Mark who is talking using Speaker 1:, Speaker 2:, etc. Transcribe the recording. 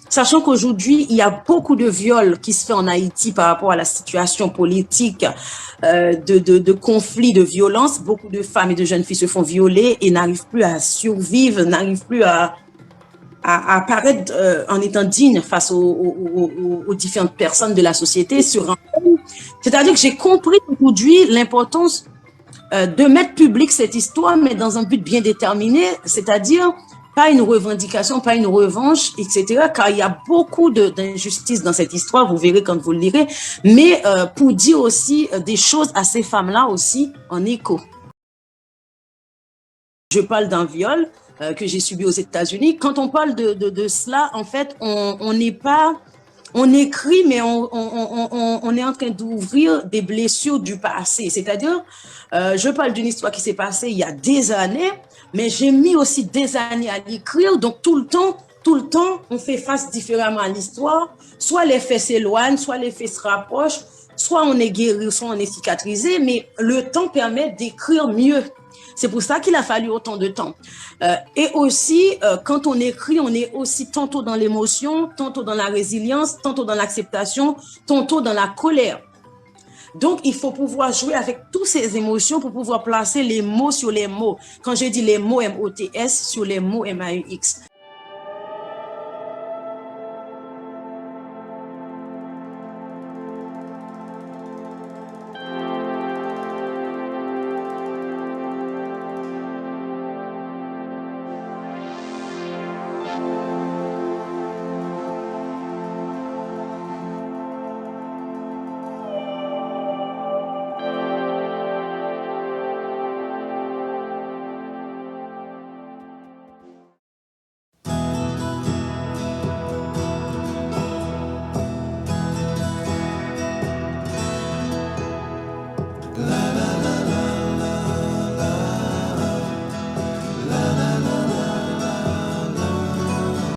Speaker 1: sachant qu'aujourd'hui, il y a beaucoup de viols qui se fait en Haïti par rapport à la situation politique, de conflits, de violences. Beaucoup de femmes et de jeunes filles se font violer et n'arrivent plus à survivre, n'arrivent plus à apparaître en étant dignes face aux différentes personnes de la société. C'est-à-dire que j'ai compris aujourd'hui l'importance de mettre public cette histoire, mais dans un but bien déterminé, c'est-à-dire pas une revendication, pas une revanche, etc., car il y a beaucoup d'injustices dans cette histoire, vous verrez quand vous le lirez, mais pour dire aussi des choses à ces femmes-là aussi en écho. Je parle d'un viol que j'ai subi aux États-Unis. Quand on parle de cela, en fait, on n'est pas... On écrit, mais on est en train d'ouvrir des blessures du passé. C'est-à-dire, je parle d'une histoire qui s'est passée il y a des années, mais j'ai mis aussi des années à l'écrire. Donc, tout le temps, on fait face différemment à l'histoire. Soit les faits s'éloignent, soit les faits se rapprochent, soit on est guéri, soit on est cicatrisé, mais le temps permet d'écrire mieux. C'est pour ça qu'il a fallu autant de temps. Et aussi, quand on écrit, on est aussi tantôt dans l'émotion, tantôt dans la résilience, tantôt dans l'acceptation, tantôt dans la colère. Donc, il faut pouvoir jouer avec toutes ces émotions pour pouvoir placer les mots sur les mots. Quand je dis les mots M-O-T-S sur les mots M-A-U-X.